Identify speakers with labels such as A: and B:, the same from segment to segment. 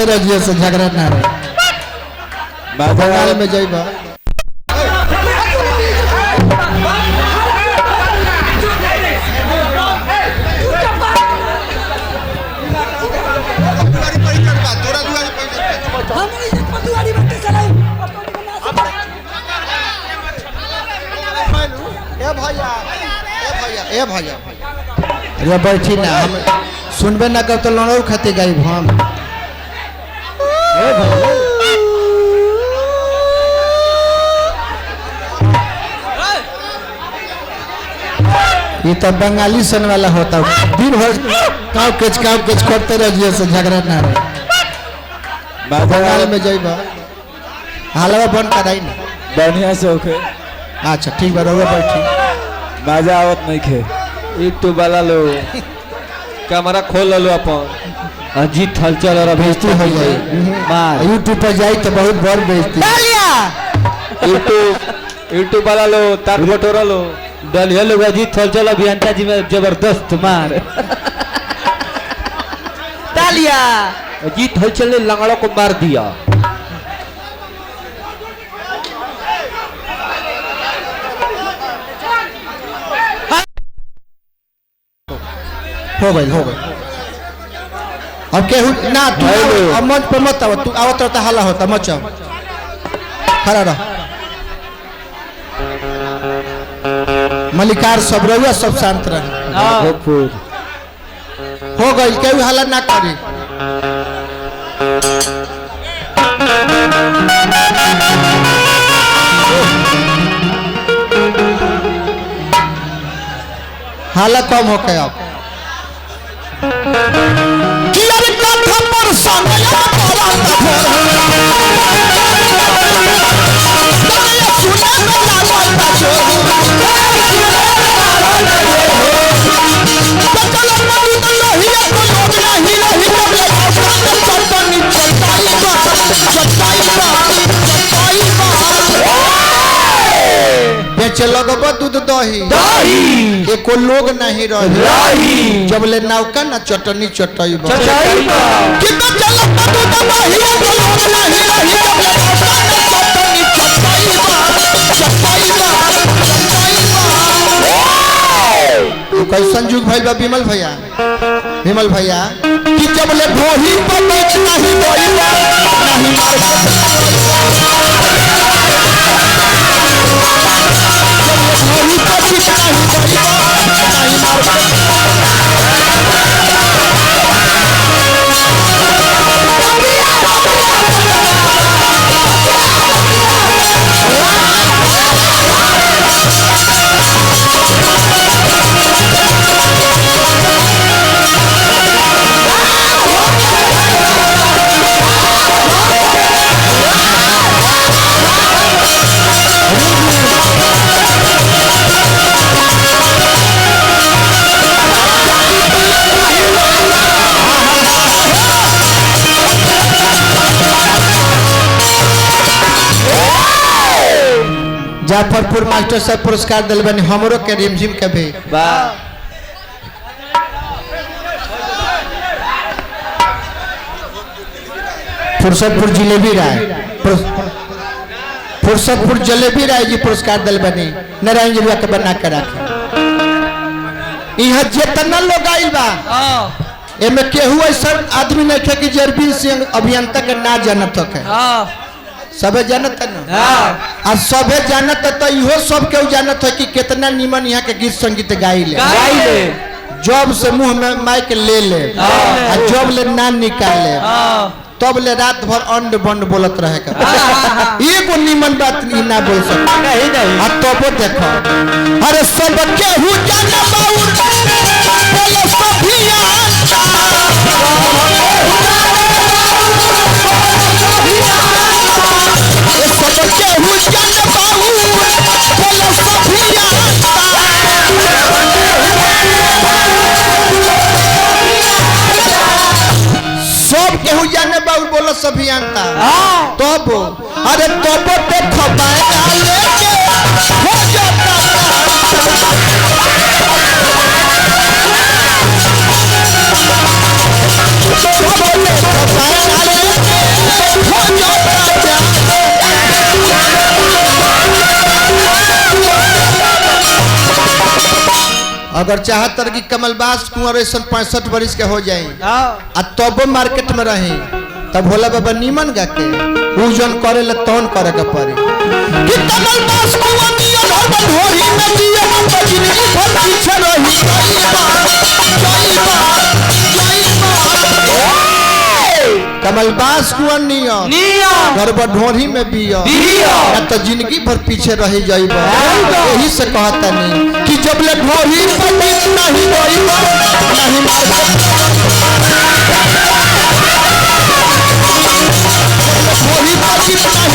A: करते रहिए से झगड़ा ना रहे बंगाल में जाइबा ए भैया अरे बैठी ना हम सुनबे ना कर तो लड़ो खाते गई हम ये तो बंगाली सन वाला होता दिन भर काव केच करते रहिए से झगड़ा ना रहे बंगाल में जाइबा हलवा बन कराई ना
B: बढ़िया से ओके
A: अच्छा ठीक बा रहो बैठी
B: मजा आवत नहीं खे
C: यूट्यूब वाला लो कैमरा खोल लो अपन
B: अजीत हलचल और
A: बेइज्जती हो जाए यूट्यूब पर जाई तो बहुत बड़ बेइज्जती
C: यूट्यूब वाला लो तार बटोरा लो
B: दलिया लोग अजीत हलचल अभियंता जी में जबरदस्त मार
C: तालिया अजीत हलचल ने लंगड़ों को मार दिया
A: हो गई अब केहू ना तू अब मंच पर मत आव तू आवत रहता हल्ला होता मत जाओ खड़ा रह मलिकार सब रहुआ सब शांत रहे हो गई केहू हल्ला ना करी हल्ला कम हो के अब लगब दूध दही एको लोग नहीं रही जब ले नौका ना चटनी चटई कैसन जुग भइल बा विमल भैया कि जब ले भोही पर नहीं बोइबा नहीं जाफरपुर मास्टर साहब पुरस्कार दिल बनी हमरो के रिमझिम के भी फुर्सतपुर जलेबी राय जी पुरस्कार दिल बनी नारायण जी के बना के रखे यहाँ जितना लोग आइल बा एमे केहू ऐसा आदमी नहीं थे कि जरबीर सिंह अभियंता के ना जानत है सबे जानत है ना और सबे जानत है तो इहो सब केहू जानत है कि कितना निमन यहाँ के गीत संगीत गाई ले जब से मुंह में माइक ले और जब ले ना निकाले तब ले रात भर अंड बंड बोलत रहे एगो निमन बात ना बोल सकते तब देखो अरे सब केहू जाने बोले सब केहू जाने बाबू बोलो सभी जानता तब अरे तब देखो हो जाता अगर चाहत कि कमलबास कुंवर ऐसा 65 बरिस के हो जाए आ तब मार्केट में रहे तब भोला बाबा नीमन गा के उ जन करे ले तौन करे के पड़ी कि कमलबास कुंवर नियन हर ढोरी में दिया तो जिंदगी भर पीछे रही कमलबास कुंवर नियन घर ढोरी में बिया तो जिंदगी भर पीछे रह जाइब। यही से कहता नहीं कि जब ले ढोरी पर नहीं होइब नहीं मार्केट ढोरी पर नहीं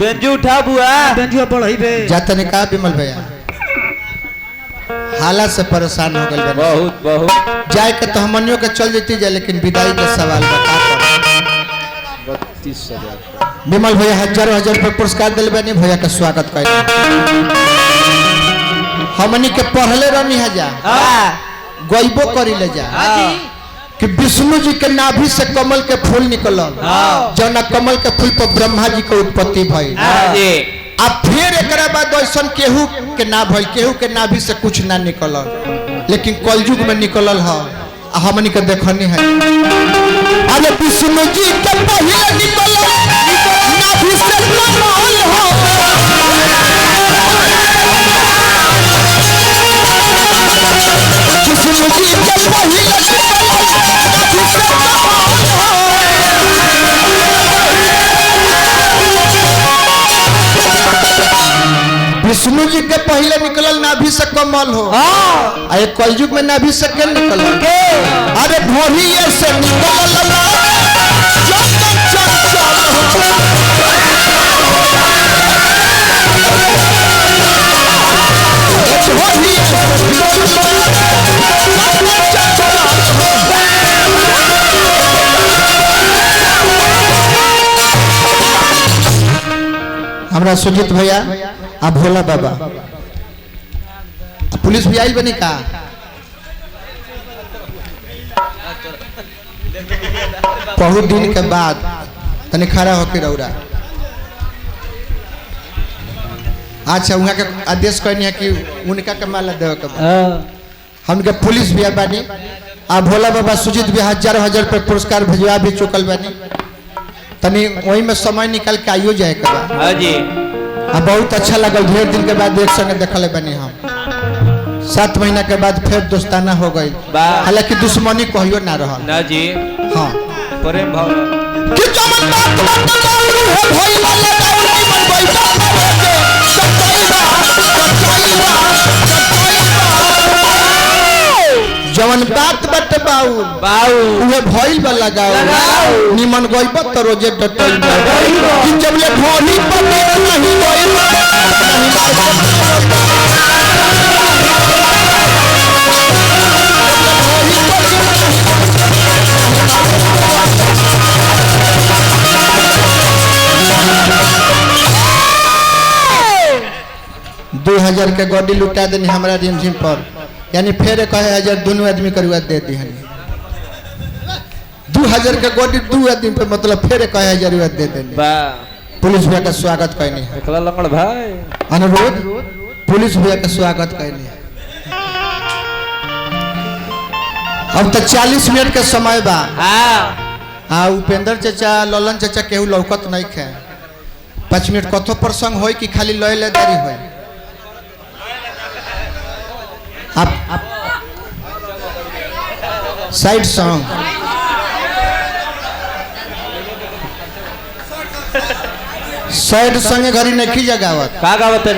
B: बेंजू उठा बुआ
D: बेंजुआ बढ़ई बे
A: जाता ने कहा विमल भैया हालत से परेशान हो गए
B: बहुत बहुत
A: जाए के तो हमनियों के चल जेती जाए लेकिन विदाई का सवाल बता
C: 32,000
A: विमल भैया हजारों हजार रुपये पुरस्कार दिल बनी भैया का स्वागत कर हमनी के पढ़ले रहनी है जा गईबो करी ले जा कि विष्णु जी के नाभि से कमल के फूल निकलल जौना कमल के फूल पर ब्रह्मा जी के उत्पत्ति भई अब फिर एक बाद ऐसा केहू के ना भइल केहू के नाभि से कुछ ना निकलल लेकिन कलयुग में निकलल है हमनी के देखनी है अरे विष्णु जी के पहले निकलल नाभि से कमल हो विष्णु जी के पहले विष्णु जी के पहले निकलल नाभि से कमल हो अरे कलयुग में नाभि से के निकल अरे भोरी से निकलल हमरा सुजीत भैया आ भोला बाबा पुलिस भी आई बनी का बहुत दिन के बाद तने खड़ा होके रौरा अच्छा वहाँ के आदेश करनी है कि उनका के माला देवे के हमके पुलिस भी बानी आ भोला बाबा सुजीत भी हजारों हजार रुपये पुरस्कार भेजवा भी चुकल बानी तनी वही में समय निकाल के आइयो जाए के बा
B: हाँ जी
A: बहुत अच्छा लगा ढेर दिन के बाद एक संगे देखले बनी हम 7 महीना के बाद फिर दोस्ताना हो गई हालांकि दुश्मनी कहियो ना रहा
B: ना जी
A: हाँ
B: प्रेम भाव
A: कि चमन बात है भई वाला दाउरी मन बैठा जवन बात बट बाऊ
B: बाऊ
A: उहे भइल बा लगाओ निमन गइब त रोजे डटल कि जब ले ढोली पर नहीं गइब दो 2000 के गोडी लुटा देनी हमरा रिमझिम पर यानी फिर 1000 दोनों आदमी करवा दे दी 2000 के गोडी 2 आदमी पे मतलब फिर 1000 रुपया दे देनी पुलिस भैया का स्वागत करनी है
C: एकला लंगड़ भाई
A: अनुरोध पुलिस भैया का स्वागत करनी है अब तक 40 मिनट के समय बा हाँ उपेंद्र चाचा ललन चाचा केहू लौकत नहीं खे 5 मिनट कथो प्रसंग होई कि खाली लय लेदारी होई आप साइड सॉन्ग साइड संगे घरी नहीं जगावत
B: का गावत नहीं